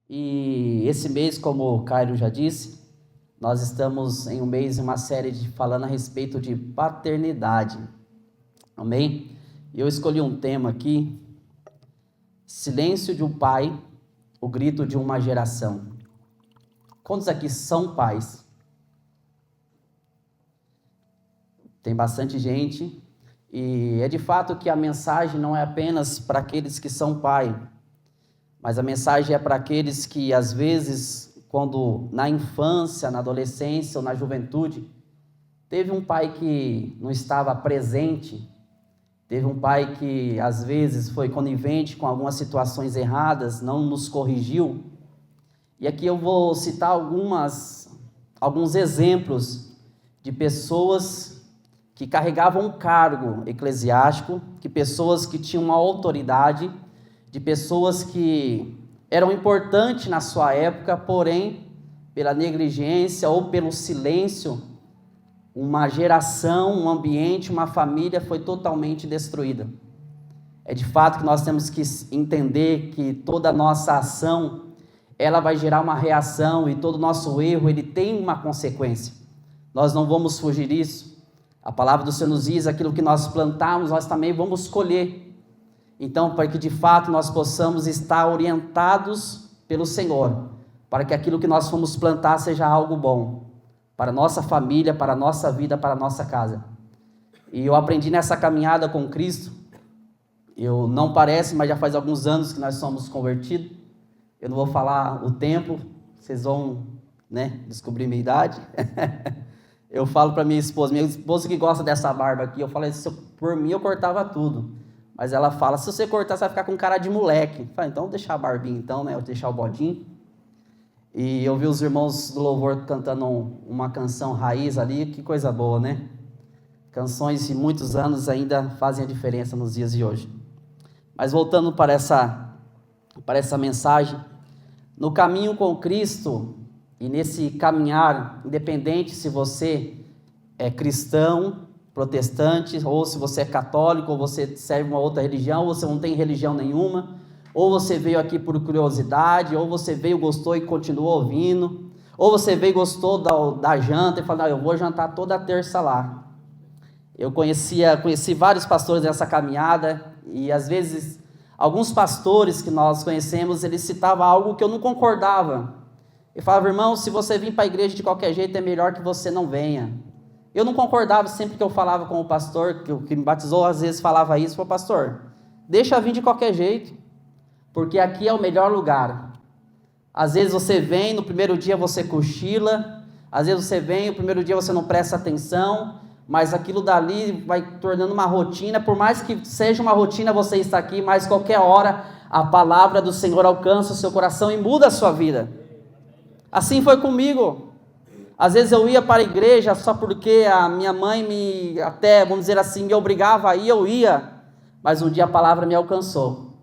E esse mês, como o Cairo já disse, nós estamos em um mês, em uma série falando a respeito de paternidade. Amém? Eu escolhi um tema aqui: silêncio de um pai, o grito de uma geração. Quantos aqui são pais? Tem bastante gente, e é de fato que a mensagem não é apenas para aqueles que são pai, mas a mensagem é para aqueles que, às vezes, quando na infância, na adolescência ou na juventude, teve um pai que não estava presente, teve um pai que, às vezes, foi conivente com algumas situações erradas, não nos corrigiu. E aqui eu vou citar alguns exemplos de pessoas que carregavam um cargo eclesiástico, que pessoas que tinham uma autoridade, de pessoas que eram importantes na sua época, porém, pela negligência ou pelo silêncio, uma geração, um ambiente, uma família foi totalmente destruída. É de fato que nós temos que entender que toda a nossa ação, ela vai gerar uma reação, e todo nosso erro, ele tem uma consequência. Nós não vamos fugir disso. A palavra do Senhor nos diz: aquilo que nós plantarmos, nós também vamos colher. Então, para que de fato nós possamos estar orientados pelo Senhor, para que aquilo que nós fomos plantar seja algo bom, para a nossa família, para a nossa vida, para a nossa casa. E eu aprendi nessa caminhada com Cristo, não parece, mas já faz alguns anos que nós somos convertidos. Eu não vou falar o tempo, vocês vão, descobrir minha idade. Eu falo para minha esposa que gosta dessa barba aqui, eu falei: por mim eu cortava tudo. Mas ela fala: se você cortar, você vai ficar com cara de moleque. Eu falei: então vou deixar a barbinha então, vou deixar o bodinho. E eu vi os irmãos do louvor cantando uma canção raiz ali, que coisa boa, né? Canções de muitos anos ainda fazem a diferença nos dias de hoje. Mas voltando para essa mensagem, no caminho com Cristo, e nesse caminhar, independente se você é cristão, protestante, ou se você é católico, ou você serve uma outra religião, ou você não tem religião nenhuma, ou você veio aqui por curiosidade, ou você veio, gostou e continuou ouvindo, ou você veio e gostou da janta e falou: eu vou jantar toda terça lá. Eu conheci vários pastores nessa caminhada, e às vezes alguns pastores que nós conhecemos, eles citavam algo que eu não concordava. Eu falava: irmão, se você vir para a igreja de qualquer jeito, é melhor que você não venha. Eu não concordava. Sempre que eu falava com o pastor, que me batizou, às vezes falava isso: falou: pastor, deixa eu vir de qualquer jeito, porque aqui é o melhor lugar. Às vezes você vem, no primeiro dia você cochila, às vezes você vem, no primeiro dia você não presta atenção, mas aquilo dali vai tornando uma rotina. Por mais que seja uma rotina você está aqui, mas qualquer hora a palavra do Senhor alcança o seu coração e muda a sua vida. Assim foi comigo. Às vezes eu ia para a igreja só porque a minha mãe me obrigava a ir, eu ia. Mas um dia a palavra me alcançou.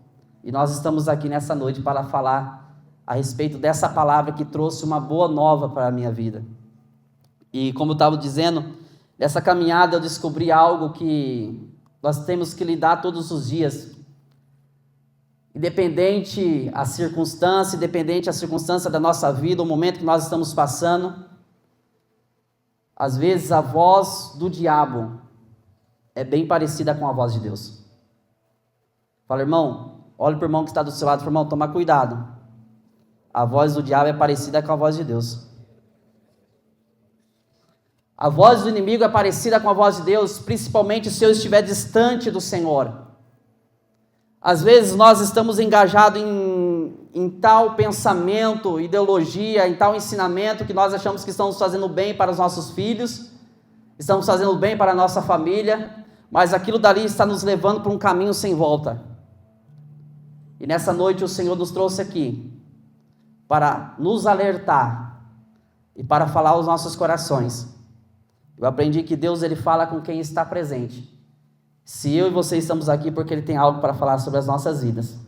E nós estamos aqui nessa noite para falar a respeito dessa palavra que trouxe uma boa nova para a minha vida. E como eu estava dizendo, nessa caminhada eu descobri algo que nós temos que lidar todos os dias. Independente a circunstância da nossa vida, o momento que nós estamos passando, às vezes a voz do diabo é bem parecida com a voz de Deus. Fala: irmão, olha para o irmão que está do seu lado, fala: irmão, toma cuidado. A voz do diabo é parecida com a voz de Deus. A voz do inimigo é parecida com a voz de Deus, principalmente se eu estiver distante do Senhor. Às vezes nós estamos engajados em tal pensamento, ideologia, em tal ensinamento, que nós achamos que estamos fazendo bem para os nossos filhos, estamos fazendo bem para a nossa família, mas aquilo dali está nos levando para um caminho sem volta. E nessa noite o Senhor nos trouxe aqui para nos alertar e para falar aos nossos corações. Eu aprendi que Deus, ele fala com quem está presente. Se eu e você estamos aqui, porque Ele tem algo para falar sobre as nossas vidas.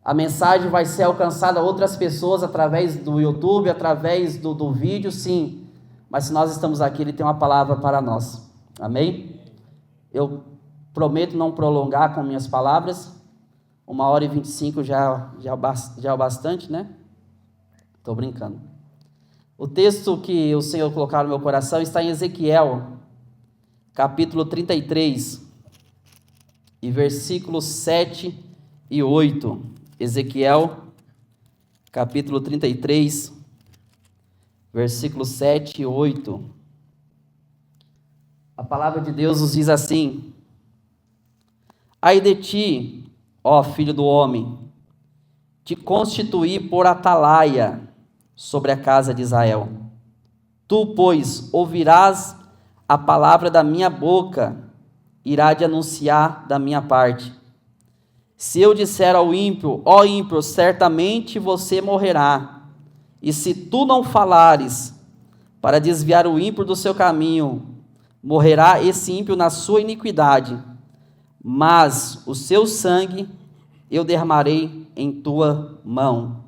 A mensagem vai ser alcançada a outras pessoas através do YouTube, através do vídeo, sim. Mas se nós estamos aqui, Ele tem uma palavra para nós. Amém? Eu prometo não prolongar com minhas palavras. 1h25 já é o bastante, né? Estou brincando. O texto que o Senhor colocou no meu coração está em Ezequiel, capítulo 33, e versículos 7 e 8. Ezequiel, capítulo 33, versículos 7 e 8. A palavra de Deus nos diz assim: ai de ti, ó filho do homem, te constituí por atalaia sobre a casa de Israel. Tu, pois, ouvirás a palavra da minha boca, irá de anunciar da minha parte. Se eu disser ao ímpio, ó ímpio, certamente você morrerá, e se tu não falares para desviar o ímpio do seu caminho, morrerá esse ímpio na sua iniquidade, mas o seu sangue eu derramarei em tua mão.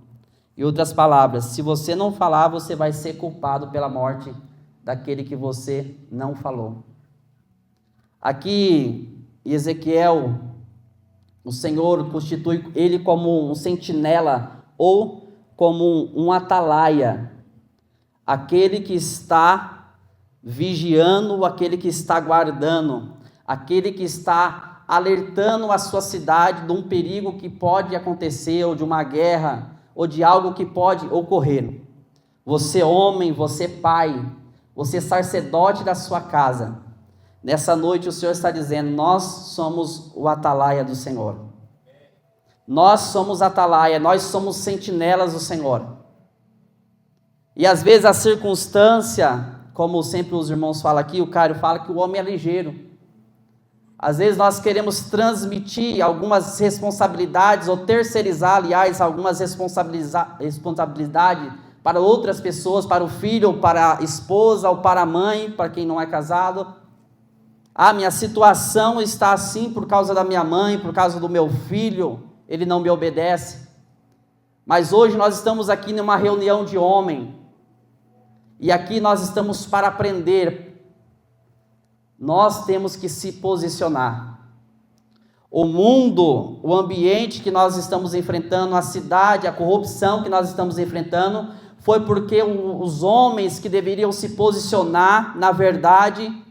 Em outras palavras, se você não falar, você vai ser culpado pela morte daquele que você não falou. Aqui, Ezequiel, o Senhor constitui ele como um sentinela ou como um atalaia, aquele que está vigiando, aquele que está guardando, aquele que está alertando a sua cidade de um perigo que pode acontecer, ou de uma guerra, ou de algo que pode ocorrer. Você homem, você pai, você sacerdote da sua casa, nessa noite o Senhor está dizendo: nós somos o atalaia do Senhor. Nós somos atalaia, nós somos sentinelas do Senhor. E às vezes a circunstância, como sempre os irmãos falam aqui, o Cário fala que o homem é ligeiro. Às vezes nós queremos transmitir algumas responsabilidades, ou terceirizar, aliás, algumas responsabilidades para outras pessoas, para o filho, ou para a esposa, ou para a mãe, para quem não é casado. Ah, minha situação está assim por causa da minha mãe, por causa do meu filho, ele não me obedece. Mas hoje nós estamos aqui numa reunião de homem, e aqui nós estamos para aprender. Nós temos que se posicionar. O mundo, o ambiente que nós estamos enfrentando, a cidade, a corrupção que nós estamos enfrentando, foi porque os homens que deveriam se posicionar, na verdade,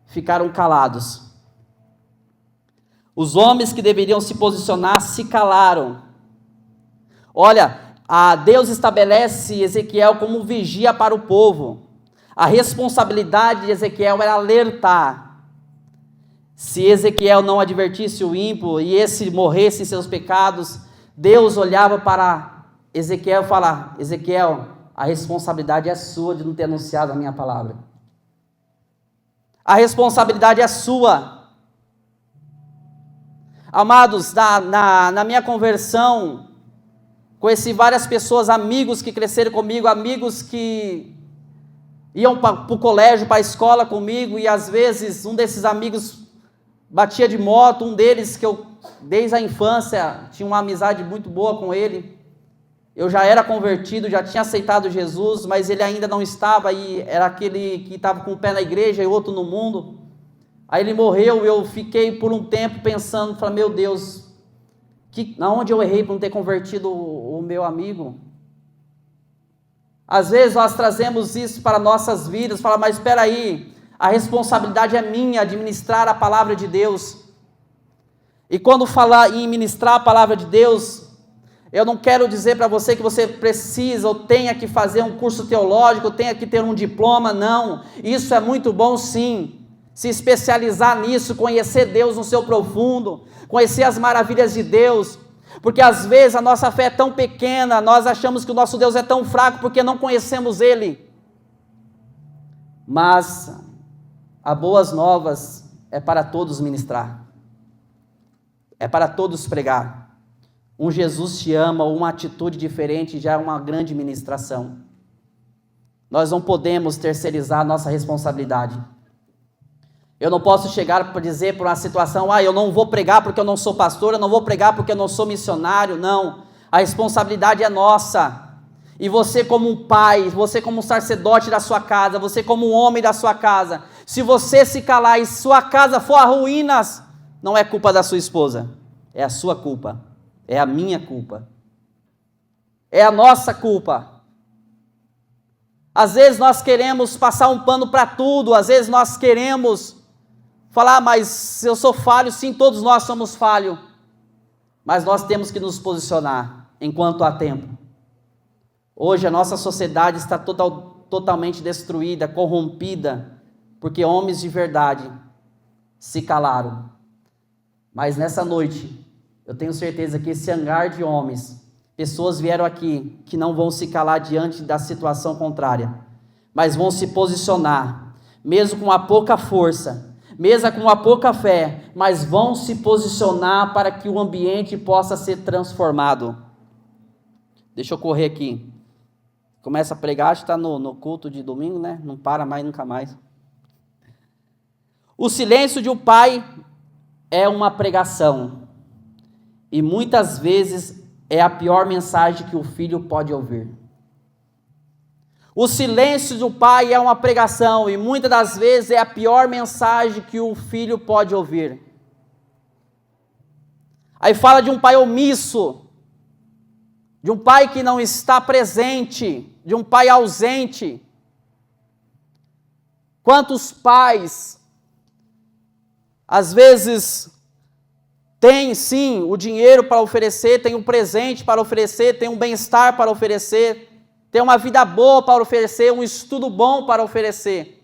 ficaram calados. Os homens que deveriam se posicionar se calaram. Olha, Deus estabelece Ezequiel como vigia para o povo. A responsabilidade de Ezequiel era alertar. Se Ezequiel não advertisse o ímpio e esse morresse em seus pecados, Deus olhava para Ezequiel e falava: Ezequiel, a responsabilidade é sua de não ter anunciado a minha palavra. A responsabilidade é sua. Amados, na minha conversão, conheci várias pessoas, amigos que cresceram comigo, amigos que iam para o colégio, para a escola comigo, e às vezes um desses amigos batia de moto, um deles que eu, desde a infância, tinha uma amizade muito boa com ele. Eu já era convertido, já tinha aceitado Jesus, mas ele ainda não estava, e era aquele que estava com o pé na igreja e o outro no mundo. Aí ele morreu, eu fiquei por um tempo pensando, falei: meu Deus, aonde eu errei por não ter convertido o meu amigo? Às vezes nós trazemos isso para nossas vidas, fala: mas espera aí, a responsabilidade é minha, administrar a palavra de Deus. E quando falar em ministrar a palavra de Deus, eu não quero dizer para você que você precisa ou tenha que fazer um curso teológico, tenha que ter um diploma, não. Isso é muito bom, sim. Se especializar nisso, conhecer Deus no seu profundo, conhecer as maravilhas de Deus. Porque às vezes a nossa fé é tão pequena, nós achamos que o nosso Deus é tão fraco porque não conhecemos Ele. Mas a boas novas é para todos ministrar, é para todos pregar. Um Jesus te ama, uma atitude diferente já é uma grande ministração. Nós não podemos terceirizar a nossa responsabilidade. Eu não posso chegar para dizer para uma situação: eu não vou pregar porque eu não sou pastor, eu não vou pregar porque eu não sou missionário. Não, a responsabilidade é nossa. E você como um pai, você como um sacerdote da sua casa, você como um homem da sua casa, se você se calar e sua casa for a ruínas, não é culpa da sua esposa, é a sua culpa, é a minha culpa, é a nossa culpa. Às vezes nós queremos passar um pano para tudo, às vezes nós queremos falar, mas eu sou falho, sim, todos nós somos falhos. Mas nós temos que nos posicionar enquanto há tempo. Hoje a nossa sociedade está totalmente destruída, corrompida, porque homens de verdade se calaram. Mas nessa noite, eu tenho certeza que esse hangar de homens, pessoas vieram aqui que não vão se calar diante da situação contrária, mas vão se posicionar, mesmo com a pouca força, mesmo com a pouca fé, mas vão se posicionar para que o ambiente possa ser transformado. Deixa eu correr aqui. Começa a pregar, acho que está no culto de domingo, né? Não para mais, nunca mais. O silêncio de um pai é uma pregação. E muitas vezes é a pior mensagem que o filho pode ouvir. O silêncio do pai é uma pregação. E muitas das vezes é a pior mensagem que o filho pode ouvir. Aí fala de um pai omisso. De um pai que não está presente. De um pai ausente. Quantos pais, às vezes, têm sim o dinheiro para oferecer, têm um presente para oferecer, têm um bem-estar para oferecer, têm uma vida boa para oferecer, um estudo bom para oferecer.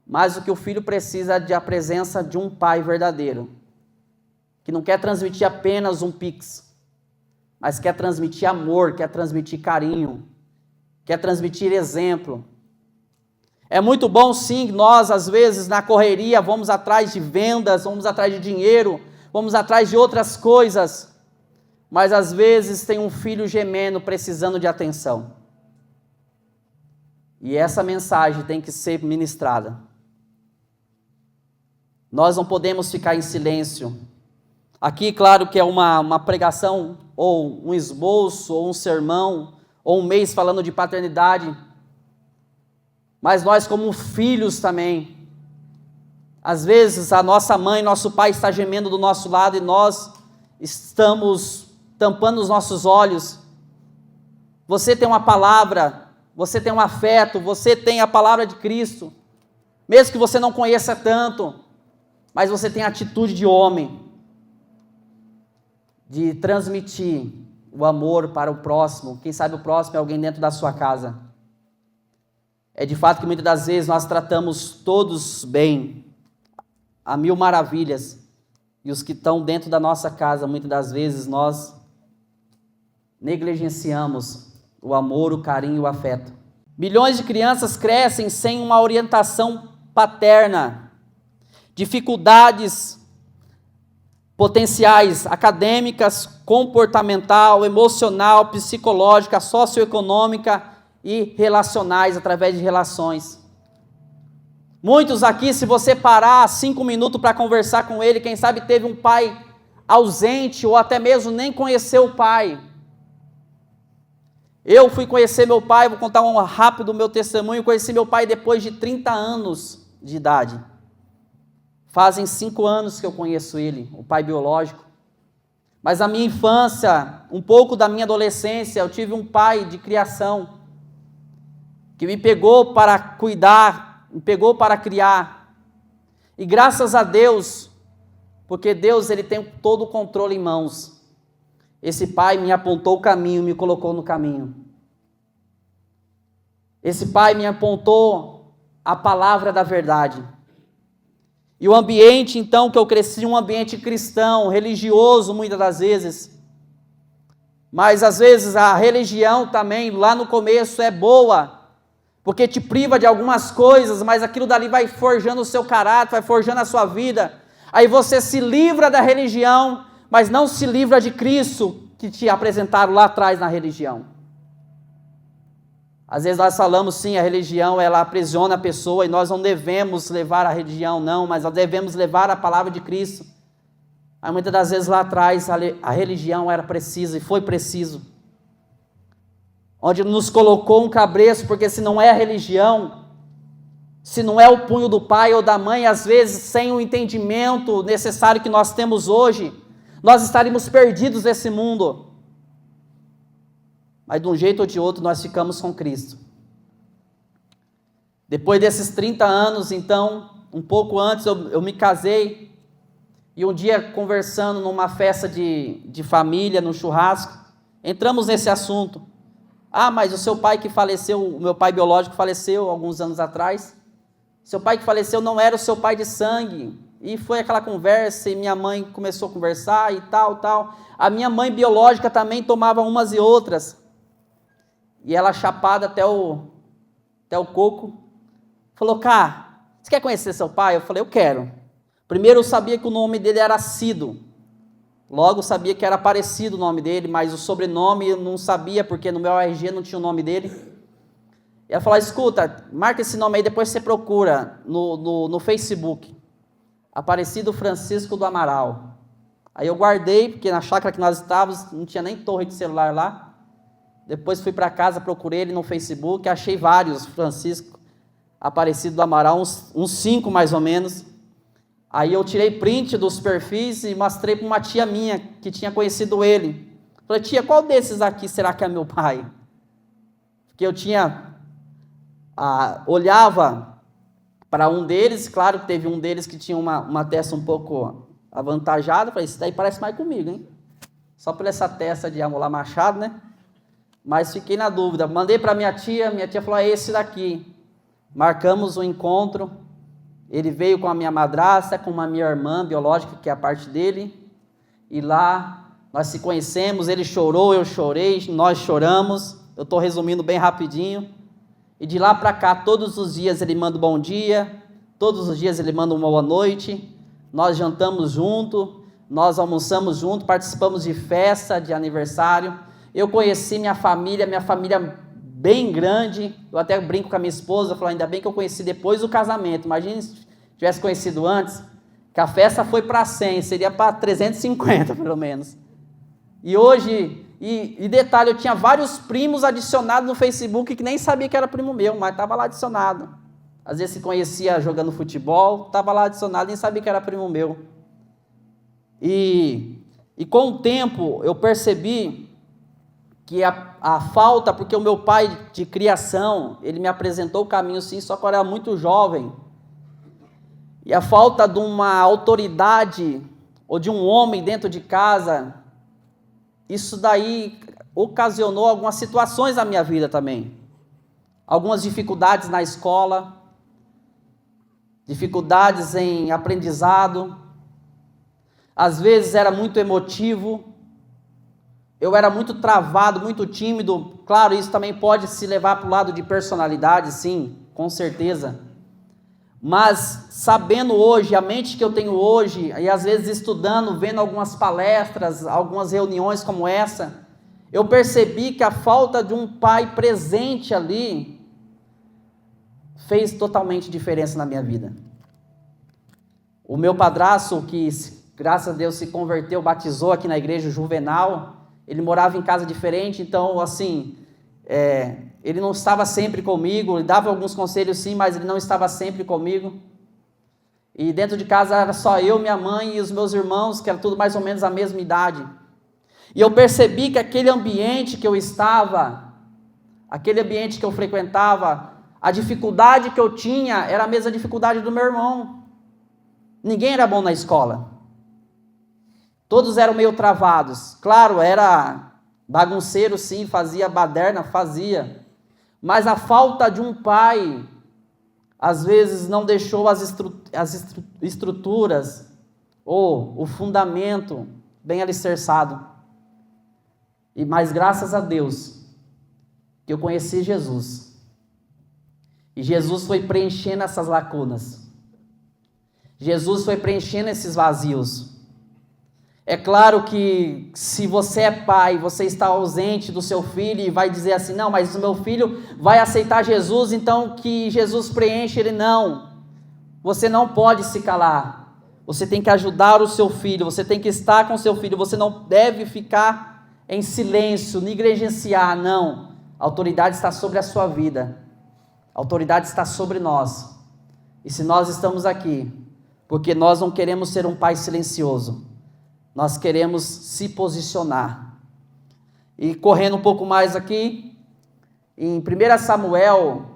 Mas o que o filho precisa é a presença de um pai verdadeiro, que não quer transmitir apenas um pix, mas quer transmitir amor, quer transmitir carinho, quer transmitir exemplo. É muito bom sim, nós às vezes na correria vamos atrás de vendas, vamos atrás de dinheiro, vamos atrás de outras coisas, mas às vezes tem um filho gemendo precisando de atenção. E essa mensagem tem que ser ministrada. Nós não podemos ficar em silêncio. Aqui, claro que é uma pregação, ou um esboço, ou um sermão, ou um mês falando de paternidade, mas nós como filhos também, às vezes a nossa mãe, nosso pai está gemendo do nosso lado e nós estamos tampando os nossos olhos. Você tem uma palavra, você tem um afeto, você tem a palavra de Cristo, mesmo que você não conheça tanto, mas você tem a atitude de homem, de transmitir o amor para o próximo. Quem sabe o próximo é alguém dentro da sua casa. É de fato que muitas das vezes nós tratamos todos bem, a mil maravilhas, e os que estão dentro da nossa casa, muitas das vezes nós negligenciamos o amor, o carinho e o afeto. Milhões de crianças crescem sem uma orientação paterna, dificuldades potenciais, acadêmicas, comportamental, emocional, psicológica, socioeconômica e relacionais, através de relações. Muitos aqui, se você parar 5 minutos para conversar com ele, quem sabe teve um pai ausente ou até mesmo nem conheceu o pai. Eu fui conhecer meu pai, vou contar um rápido meu testemunho, conheci meu pai depois de 30 anos de idade. Fazem 5 anos que eu conheço ele, o pai biológico. Mas a minha infância, um pouco da minha adolescência, eu tive um pai de criação que me pegou para cuidar, me pegou para criar. E graças a Deus, porque Deus ele tem todo o controle em mãos. Esse pai me apontou o caminho, me colocou no caminho. Esse pai me apontou a palavra da verdade. E o ambiente, então, que eu cresci, um ambiente cristão, religioso, muitas das vezes. Mas, às vezes, a religião também, lá no começo, é boa, porque te priva de algumas coisas, mas aquilo dali vai forjando o seu caráter, vai forjando a sua vida. Aí você se livra da religião, mas não se livra de Cristo, que te apresentaram lá atrás na religião. Às vezes nós falamos, sim, a religião, ela aprisiona a pessoa, e nós não devemos levar a religião, não, mas nós devemos levar a palavra de Cristo. Mas muitas das vezes lá atrás, a religião era precisa, e foi preciso. Onde nos colocou um cabresto, porque se não é a religião, se não é o punho do pai ou da mãe, às vezes, sem o entendimento necessário que nós temos hoje, nós estaríamos perdidos nesse mundo. Mas de um jeito ou de outro nós ficamos com Cristo. Depois desses 30 anos, então, um pouco antes eu me casei, e um dia conversando numa festa de família, no churrasco, entramos nesse assunto. Ah, mas o seu pai que faleceu, o meu pai biológico faleceu alguns anos atrás, seu pai que faleceu não era o seu pai de sangue. E foi aquela conversa, e minha mãe começou a conversar e tal. A minha mãe biológica também tomava umas e outras. E ela chapada até o coco, falou: Cá, você quer conhecer seu pai? Eu falei: eu quero. Primeiro eu sabia que o nome dele era Cido. Logo sabia que era parecido o nome dele, mas o sobrenome eu não sabia, porque no meu RG não tinha o nome dele. E ela falou: escuta, marca esse nome aí, depois você procura no Facebook. Aparecido Francisco do Amaral. Aí eu guardei, porque na chácara que nós estávamos, não tinha nem torre de celular lá. Depois fui para casa, procurei ele no Facebook, achei vários, Francisco Aparecido do Amaral, uns 5 mais ou menos. Aí eu tirei print dos perfis e mostrei para uma tia minha, que tinha conhecido ele. Falei: tia, qual desses aqui será que é meu pai? Porque eu olhava para um deles, claro que teve um deles que tinha uma testa um pouco avantajada. Falei: isso daí parece mais comigo, hein? Só por essa testa de Amolar Machado, né? Mas fiquei na dúvida. Mandei para minha tia falou: é esse daqui. Marcamos o encontro. Ele veio com a minha madrasta, com a minha irmã biológica, que é a parte dele. E lá nós se conhecemos, ele chorou, eu chorei, nós choramos. Eu estou resumindo bem rapidinho. E de lá para cá, todos os dias ele manda um bom dia, todos os dias ele manda uma boa noite, nós jantamos junto, nós almoçamos junto, participamos de festa, de aniversário. Eu conheci minha família bem grande. Eu até brinco com a minha esposa, falo: ainda bem que eu conheci depois do casamento. Imagina se tivesse conhecido antes, que a festa foi para 100, seria para 350 pelo menos. E hoje... E detalhe, eu tinha vários primos adicionados no Facebook que nem sabia que era primo meu, mas estava lá adicionado. Às vezes se conhecia jogando futebol, estava lá adicionado e nem sabia que era primo meu. E com o tempo eu percebi que a falta, porque o meu pai de criação, ele me apresentou o caminho sim, só que eu era muito jovem. E a falta de uma autoridade ou de um homem dentro de casa, isso daí ocasionou algumas situações na minha vida também. Algumas dificuldades na escola, dificuldades em aprendizado. Às vezes era muito emotivo, eu era muito travado, muito tímido. Claro, isso também pode se levar para o lado de personalidade, sim, com certeza. Mas sabendo hoje, a mente que eu tenho hoje, e às vezes estudando, vendo algumas palestras, algumas reuniões como essa, eu percebi que a falta de um pai presente ali fez totalmente diferença na minha vida. O meu padrasto, que graças a Deus se converteu, batizou aqui na igreja Juvenal, ele morava em casa diferente, então assim, ele não estava sempre comigo, ele dava alguns conselhos sim, mas ele não estava sempre comigo. E dentro de casa era só eu, minha mãe e os meus irmãos, que era tudo mais ou menos a mesma idade. E eu percebi que aquele ambiente que eu estava, aquele ambiente que eu frequentava, a dificuldade que eu tinha era a mesma dificuldade do meu irmão. Ninguém era bom na escola. Todos eram meio travados. Claro, era bagunceiro sim, fazia baderna, fazia. Mas a falta de um pai, às vezes não deixou as estruturas ou o fundamento bem alicerçado. Mas graças a Deus que eu conheci Jesus. E Jesus foi preenchendo essas lacunas. Jesus foi preenchendo esses vazios. É claro que se você é pai, você está ausente do seu filho e vai dizer assim: não, mas o meu filho vai aceitar Jesus, então que Jesus preenche ele. Não, você não pode se calar, você tem que ajudar o seu filho, você tem que estar com o seu filho, você não deve ficar em silêncio, negligenciar, não. A autoridade está sobre a sua vida, a autoridade está sobre nós. E se nós estamos aqui, porque nós não queremos ser um pai silencioso, nós queremos se posicionar. E correndo um pouco mais aqui, em 1 Samuel,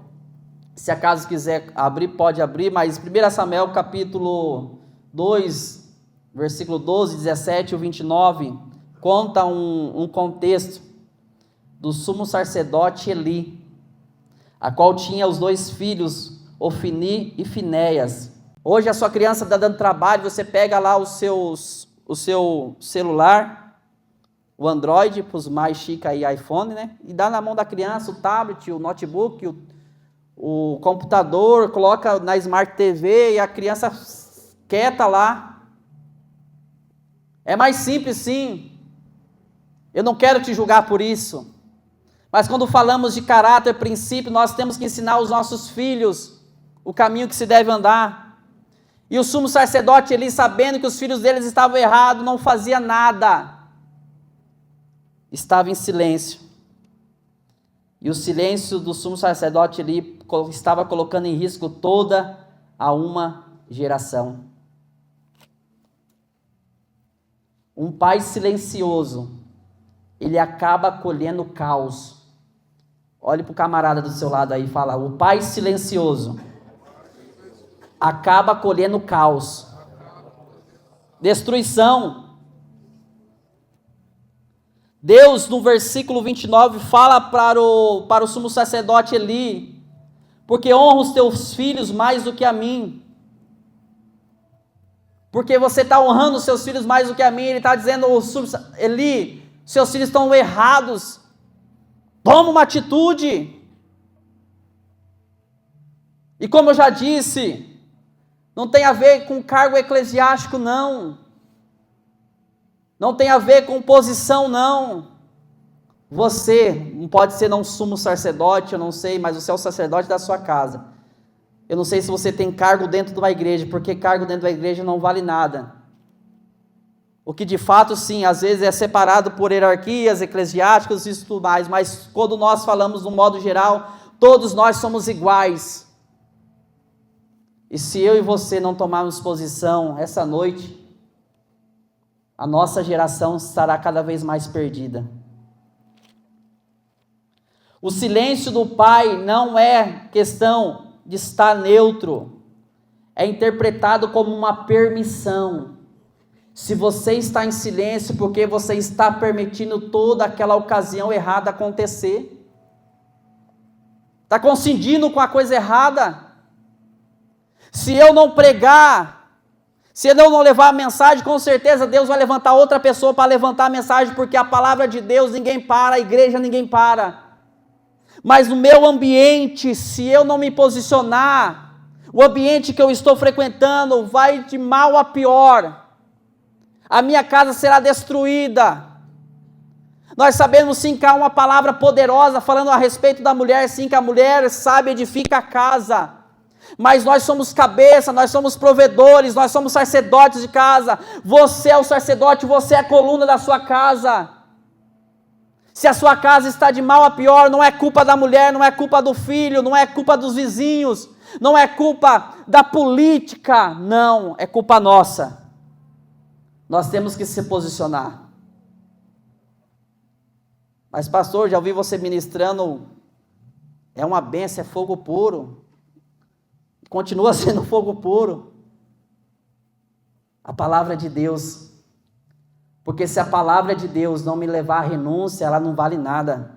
Se acaso quiser abrir, pode abrir, mas 1 Samuel capítulo 2, versículo 12, 17 e 29, conta um contexto do sumo sacerdote Eli, a qual tinha os 2 filhos, Ofni e Finéias. Hoje a sua criança está dando trabalho, você pega lá o seu celular, o Android, para os mais chiques aí, iPhone, né? E dá na mão da criança o tablet, o notebook, o computador, coloca na Smart TV e a criança quieta lá. É mais simples, sim. Eu não quero te julgar por isso. Mas quando falamos de caráter, princípio, nós temos que ensinar aos nossos filhos o caminho que se deve andar. E o sumo sacerdote Eli, sabendo que os filhos deles estavam errados, não fazia nada. Estava em silêncio. E o silêncio do sumo sacerdote Eli estava colocando em risco toda a uma geração. Um pai silencioso, ele acaba colhendo caos. Olhe para o camarada do seu lado aí e fala: o pai silencioso acaba colhendo caos, destruição. Deus, no versículo 29, fala para o sumo sacerdote Eli: porque honra os teus filhos mais do que a mim. Porque você está honrando os seus filhos mais do que a mim. Ele está dizendo: Eli, seus filhos estão errados. Toma uma atitude. E como eu já disse, não tem a ver com cargo eclesiástico, não. Não tem a ver com posição, não. Você, não pode ser não sumo sacerdote, eu não sei, mas você é o sacerdote da sua casa. Eu não sei se você tem cargo dentro de uma igreja, porque cargo dentro da igreja não vale nada. O que de fato, sim, às vezes é separado por hierarquias eclesiásticas e tudo mais, mas quando nós falamos de um modo geral, todos nós somos iguais. E se eu e você não tomarmos posição essa noite, a nossa geração estará cada vez mais perdida. O silêncio do pai não é questão de estar neutro, é interpretado como uma permissão. Se você está em silêncio, porque você está permitindo toda aquela ocasião errada acontecer, está consentindo com a coisa errada. Se eu não pregar, se eu não levar a mensagem, com certeza Deus vai levantar outra pessoa para levantar a mensagem, porque a palavra de Deus ninguém para, a igreja ninguém para. Mas no meu ambiente, se eu não me posicionar, o ambiente que eu estou frequentando vai de mal a pior. A minha casa será destruída. Nós sabemos sim que há uma palavra poderosa falando a respeito da mulher, sim, que a mulher sabe edifica a casa. Mas nós somos cabeça, nós somos provedores, nós somos sacerdotes de casa. Você é o sacerdote, você é a coluna da sua casa. Se a sua casa está de mal a pior, não é culpa da mulher, não é culpa do filho, não é culpa dos vizinhos, não é culpa da política, não, é culpa nossa. Nós temos que se posicionar. Mas pastor, já ouvi você ministrando, é uma bênção, é fogo puro. Continua sendo fogo puro. A palavra de Deus. Porque se a palavra de Deus não me levar à renúncia, ela não vale nada.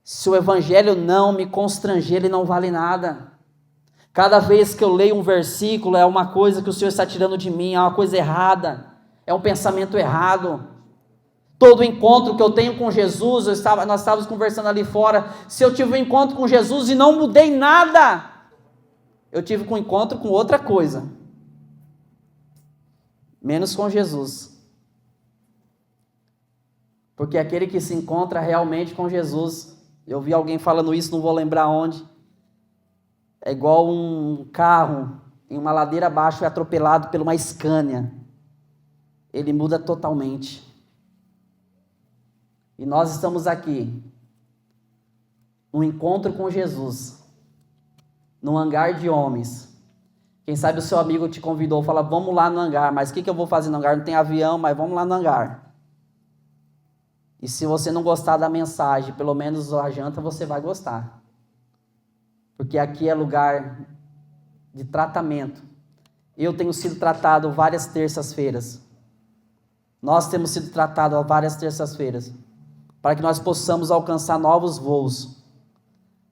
Se o evangelho não me constranger, ele não vale nada. Cada vez que eu leio um versículo, é uma coisa que o Senhor está tirando de mim, é uma coisa errada, é um pensamento errado. Todo encontro que eu tenho com Jesus, nós estávamos conversando ali fora, se eu tive um encontro com Jesus e não mudei nada, eu tive um encontro com outra coisa, menos com Jesus. Porque aquele que se encontra realmente com Jesus, eu vi alguém falando isso, não vou lembrar onde, é igual um carro em uma ladeira abaixo é atropelado por uma Scania. Ele muda totalmente. E nós estamos aqui, num encontro com Jesus, num hangar de homens. Quem sabe o seu amigo te convidou, fala, vamos lá no hangar, mas o que eu vou fazer no hangar? Não tem avião, mas vamos lá no hangar. E se você não gostar da mensagem, pelo menos a janta você vai gostar. porque aqui é lugar de tratamento. Eu tenho sido tratado várias terças-feiras. Nós temos sido tratados várias terças-feiras, para que nós possamos alcançar novos voos.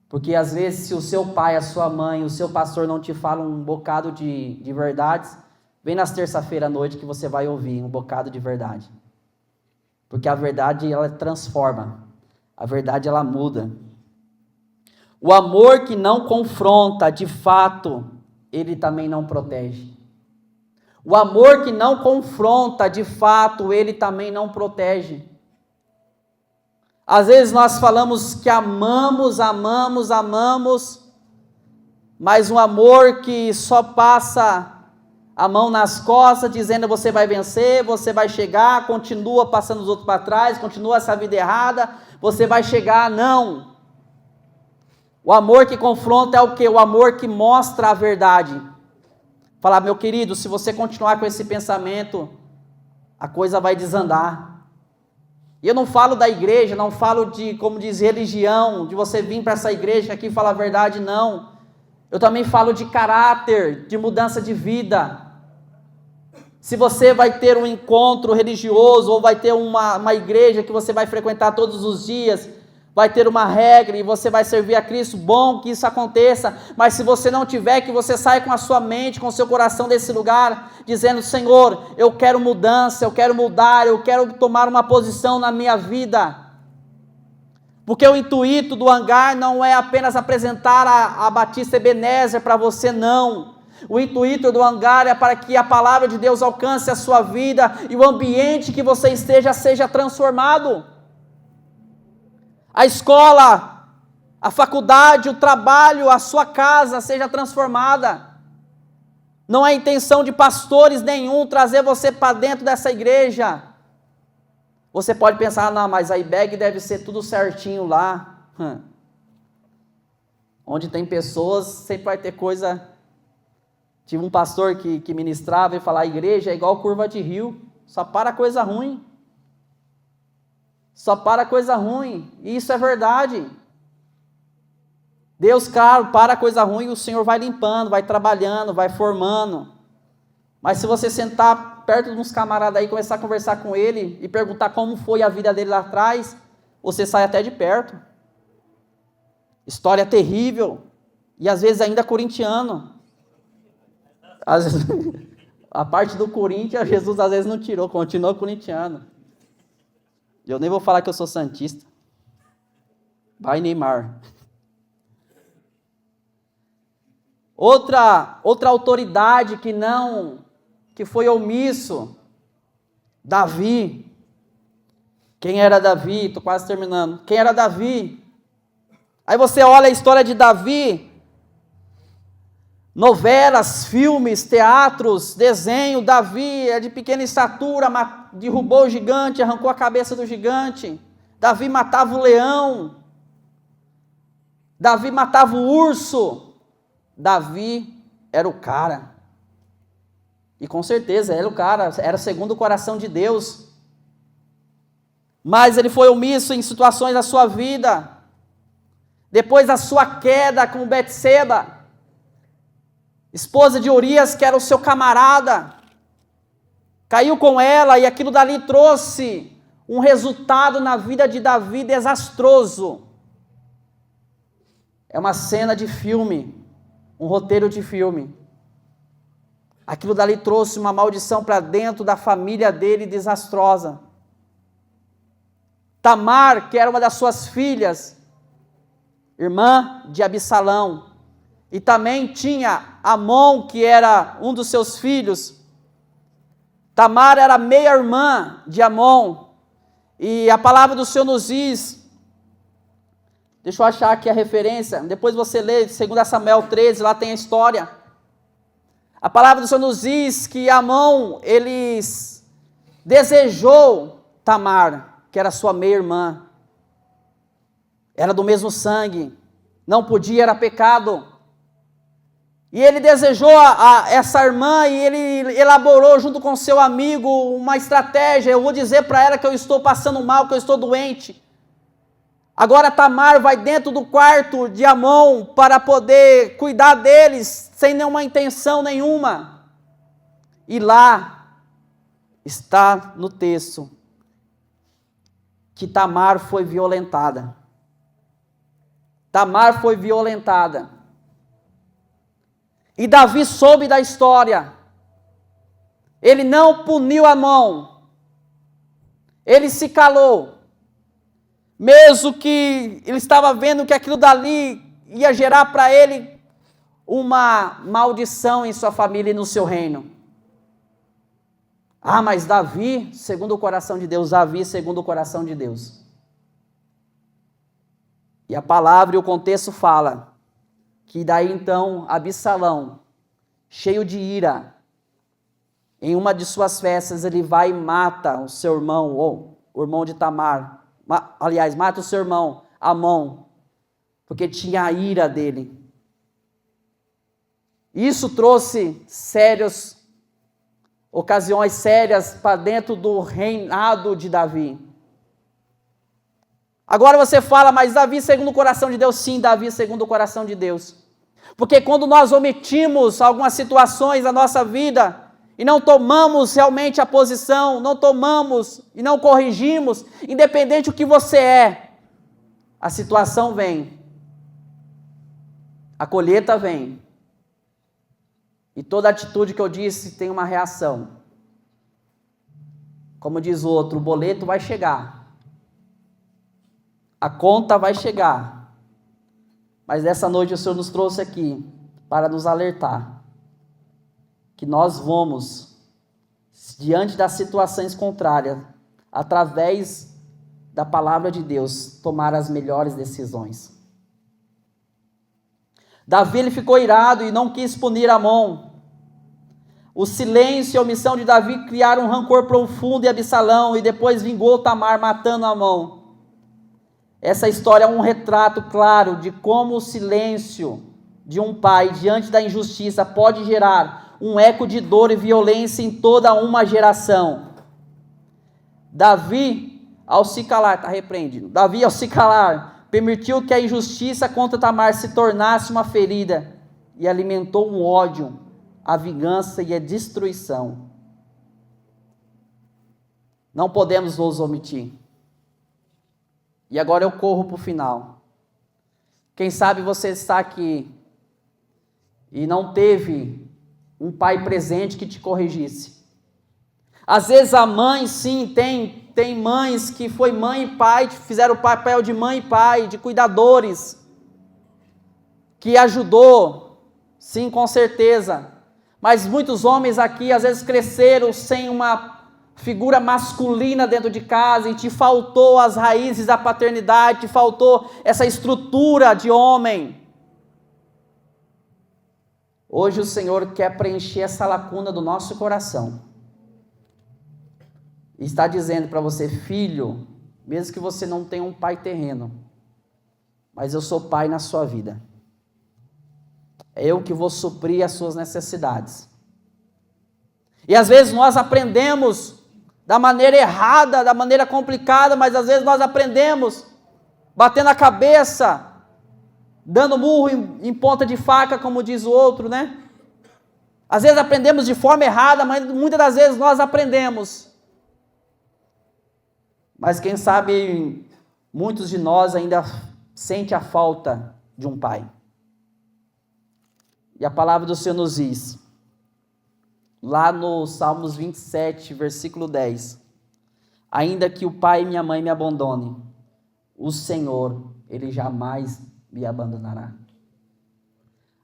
Porque às vezes, se o seu pai, a sua mãe, o seu pastor não te falam um bocado de verdades, vem nas terça-feira à noite que você vai ouvir um bocado de verdade. Porque a verdade, ela transforma. A verdade, ela muda. O amor que não confronta, de fato, ele também não protege. O amor que não confronta, de fato, ele também não protege. Às vezes nós falamos que amamos, mas um amor que só passa a mão nas costas, dizendo você vai vencer, você vai chegar, continua passando os outros para trás, continua essa vida errada, você vai chegar, não. O amor que confronta é o quê? O amor que mostra a verdade. Falar, meu querido, se você continuar com esse pensamento, a coisa vai desandar. E eu não falo da igreja, não falo de, como diz, religião, de você vir para essa igreja aqui e falar a verdade, não. Eu também falo de caráter, de mudança de vida. Se você vai ter um encontro religioso, ou vai ter uma igreja que você vai frequentar todos os dias, vai ter uma regra e você vai servir a Cristo, bom que isso aconteça, mas se você não tiver, que você saia com a sua mente, com o seu coração desse lugar, dizendo, Senhor, eu quero mudança, eu quero mudar, eu quero tomar uma posição na minha vida, porque o intuito do hangar não é apenas apresentar a Batista Ebenezer para você, não. O intuito do hangar é para que a palavra de Deus alcance a sua vida e o ambiente que você esteja seja transformado. A escola, a faculdade, o trabalho, a sua casa seja transformada. Não é intenção de pastores nenhum trazer você para dentro dessa igreja. Você pode pensar, não, mas a IBEG deve ser tudo certinho lá. Onde tem pessoas, sempre vai ter coisa. Tive um pastor que ministrava e falava, a igreja é igual curva de rio, só para coisa ruim. Só para coisa ruim, e isso é verdade. Deus, claro, para coisa ruim, o Senhor vai limpando, vai trabalhando, vai formando. Mas se você sentar perto de uns camaradas aí, começar a conversar com ele e perguntar como foi a vida dele lá atrás, você sai até de perto. História terrível, e às vezes ainda corintiano. A parte do Corinthians, Jesus às vezes não tirou, continuou corintiano. Eu nem vou falar que eu sou santista. Vai, Neymar. Outra autoridade que foi omisso, Davi. Quem era Davi? Estou quase terminando. Quem era Davi? Aí você olha a história de Davi, novelas, filmes, teatros, desenho. Davi é de pequena estatura, derrubou o gigante, arrancou a cabeça do gigante. Davi matava o leão. Davi matava o urso. Davi era o cara. E com certeza era o cara, era segundo o coração de Deus. Mas ele foi omisso em situações da sua vida. Depois da sua queda com Betseba, esposa de Urias, que era o seu camarada, caiu com ela e aquilo dali trouxe um resultado na vida de Davi desastroso. É uma cena de filme, um roteiro de filme. Aquilo dali trouxe uma maldição para dentro da família dele desastrosa. Tamar, que era uma das suas filhas, irmã de Absalão, e também tinha Amon, que era um dos seus filhos. Tamar era meia-irmã de Amon, e a palavra do Senhor nos diz, deixa eu achar aqui a referência, depois você lê, 2 Samuel 13, lá tem a história. A palavra do Senhor nos diz que Amon, ele desejou Tamar, que era sua meia-irmã, era do mesmo sangue, não podia, era pecado. E ele desejou essa irmã e ele elaborou junto com seu amigo uma estratégia. Eu vou dizer para ela que eu estou passando mal, que eu estou doente. Agora Tamar vai dentro do quarto de Amon para poder cuidar deles, sem nenhuma intenção nenhuma. E lá está no texto que Tamar foi violentada. Tamar foi violentada. E Davi soube da história. Ele não puniu Amon. Ele se calou. Mesmo que ele estava vendo que aquilo dali ia gerar para ele uma maldição em sua família e no seu reino. Ah, mas Davi, segundo o coração de Deus, Davi, segundo o coração de Deus. E a palavra e o contexto fala que daí então Absalão, cheio de ira, em uma de suas festas ele vai e mata o seu irmão, ou o irmão de Tamar. Aliás, mata o seu irmão, Amon, porque tinha a ira dele. Isso trouxe ocasiões sérias para dentro do reinado de Davi. Agora você fala, mas Davi segundo o coração de Deus? Sim, Davi segundo o coração de Deus. Porque quando nós omitimos algumas situações da nossa vida, e não tomamos realmente a posição, não tomamos e não corrigimos, independente do que você é, a situação vem, a colheita vem, e toda atitude que eu disse tem uma reação. Como diz o outro, o boleto vai chegar, a conta vai chegar, mas nessa noite o Senhor nos trouxe aqui para nos alertar, que nós vamos, diante das situações contrárias, através da palavra de Deus, tomar as melhores decisões. Davi ele ficou irado e não quis punir Amon. O silêncio e a omissão de Davi criaram um rancor profundo em Absalão e depois vingou Tamar matando Amon. Essa história é um retrato claro de como o silêncio de um pai diante da injustiça pode gerar um eco de dor e violência em toda uma geração. Davi, ao se calar, Davi, ao se calar, permitiu que a injustiça contra Tamar se tornasse uma ferida e alimentou um ódio, a vingança e a destruição. Não podemos nos omitir. E agora eu corro para o final. Quem sabe você está aqui e não teve um pai presente que te corrigisse. Às vezes a mãe, sim, tem mães que foi mãe e pai, fizeram o papel de mãe e pai, de cuidadores, que ajudou, sim, com certeza. Mas muitos homens aqui, às vezes, cresceram sem uma figura masculina dentro de casa e te faltou as raízes da paternidade, te faltou essa estrutura de homem. Hoje o Senhor quer preencher essa lacuna do nosso coração. E está dizendo para você, filho, mesmo que você não tenha um pai terreno, mas eu sou pai na sua vida. É eu que vou suprir as suas necessidades. E às vezes nós aprendemos da maneira errada, da maneira complicada, mas às vezes nós aprendemos batendo a cabeça, dando murro em ponta de faca, como diz o outro, né? Às vezes aprendemos de forma errada, mas muitas das vezes nós aprendemos. Mas quem sabe muitos de nós ainda sentem a falta de um pai. E a palavra do Senhor nos diz, lá no Salmos 27, versículo 10, ainda que o pai e minha mãe me abandone, o Senhor, Ele jamais me abandonará.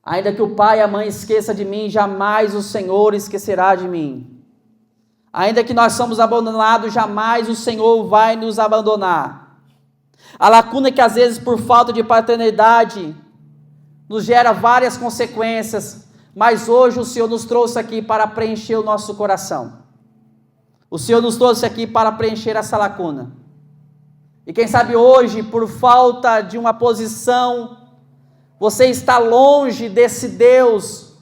Ainda que o pai e a mãe esqueçam de mim, jamais o Senhor esquecerá de mim. Ainda que nós somos abandonados, jamais o Senhor vai nos abandonar. A lacuna que às vezes por falta de paternidade nos gera várias consequências, mas hoje o Senhor nos trouxe aqui para preencher o nosso coração. O Senhor nos trouxe aqui para preencher essa lacuna. E quem sabe hoje, por falta de uma posição, você está longe desse Deus,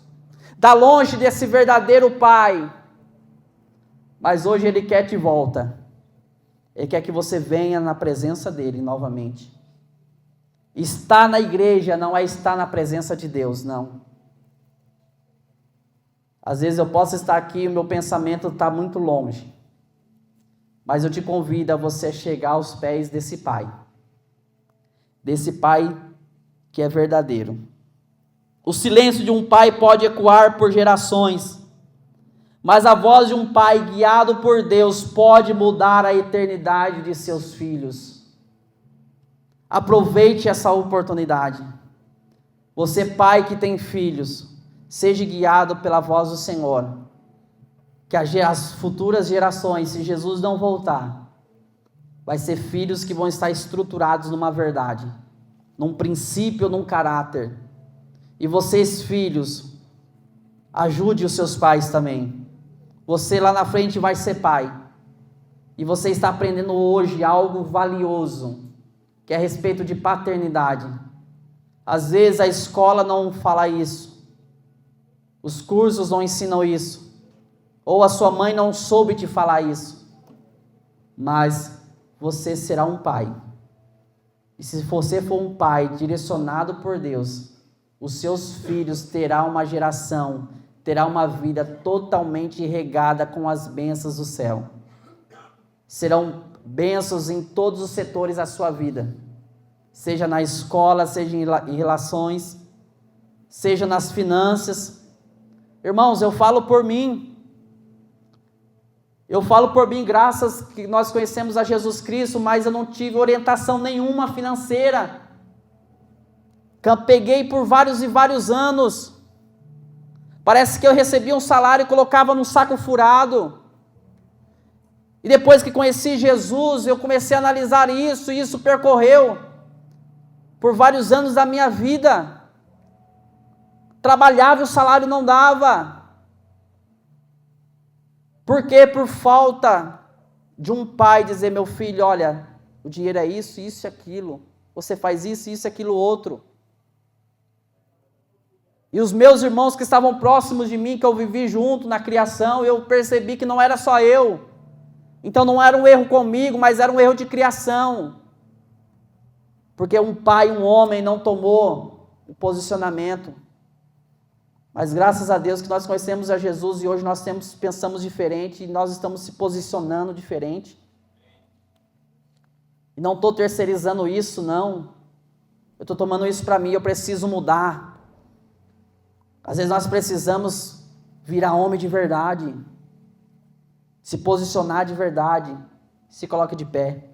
está longe desse verdadeiro Pai. Mas hoje Ele quer de volta. Ele quer que você venha na presença dEle novamente. Estar na igreja não é estar na presença de Deus, não. Às vezes eu posso estar aqui e o meu pensamento está muito longe. Mas eu te convido a você chegar aos pés desse Pai. Desse Pai que é verdadeiro. O silêncio de um pai pode ecoar por gerações, mas a voz de um pai guiado por Deus pode mudar a eternidade de seus filhos. Aproveite essa oportunidade. Você, pai que tem filhos, seja guiado pela voz do Senhor. Que as futuras gerações, se Jesus não voltar, vai ser filhos que vão estar estruturados numa verdade, num princípio, num caráter. E vocês, filhos, ajude os seus pais também. Você lá na frente vai ser pai. E você está aprendendo hoje algo valioso, que é a respeito de paternidade. Às vezes a escola não fala isso. Os cursos não ensinam isso. Ou a sua mãe não soube te falar isso. Mas você será um pai. E se você for um pai direcionado por Deus, os seus filhos terão uma geração, terá uma vida totalmente regada com as bênçãos do céu. Serão bênçãos em todos os setores da sua vida. Seja na escola, seja em relações, seja nas finanças. Irmãos, eu falo por mim. Eu falo por mim, graças que nós conhecemos a Jesus Cristo, mas eu não tive orientação nenhuma financeira. Campeguei por vários e vários anos. Parece que eu recebia um salário e colocava num saco furado. E depois que conheci Jesus, eu comecei a analisar isso, e isso percorreu por vários anos da minha vida. Trabalhava e o salário não dava. Por quê? Por falta de um pai dizer, meu filho, olha, o dinheiro é isso, isso e aquilo. Você faz isso, isso e aquilo outro. E os meus irmãos que estavam próximos de mim, que eu vivi junto na criação, eu percebi que não era só eu. Então não era um erro comigo, mas era um erro de criação. Porque um pai, um homem não tomou o posicionamento. Mas graças a Deus que nós conhecemos a Jesus e hoje nós pensamos diferente e nós estamos se posicionando diferente. E não estou terceirizando isso, não. Eu estou tomando isso para mim, eu preciso mudar. Às vezes nós precisamos virar homem de verdade, se posicionar de verdade, se coloque de pé.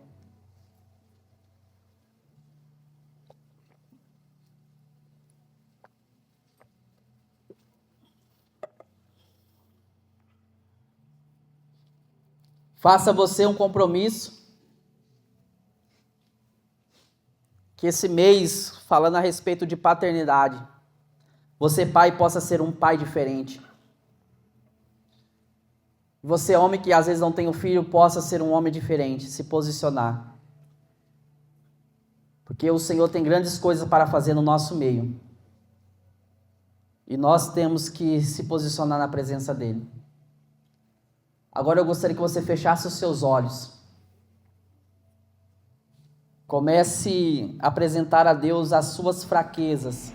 Faça você um compromisso, que esse mês, falando a respeito de paternidade, você pai possa ser um pai diferente. Você homem que às vezes não tem um filho, possa ser um homem diferente, se posicionar. Porque o Senhor tem grandes coisas para fazer no nosso meio. E nós temos que se posicionar na presença dEle. Agora eu gostaria que você fechasse os seus olhos. Comece a apresentar a Deus as suas fraquezas.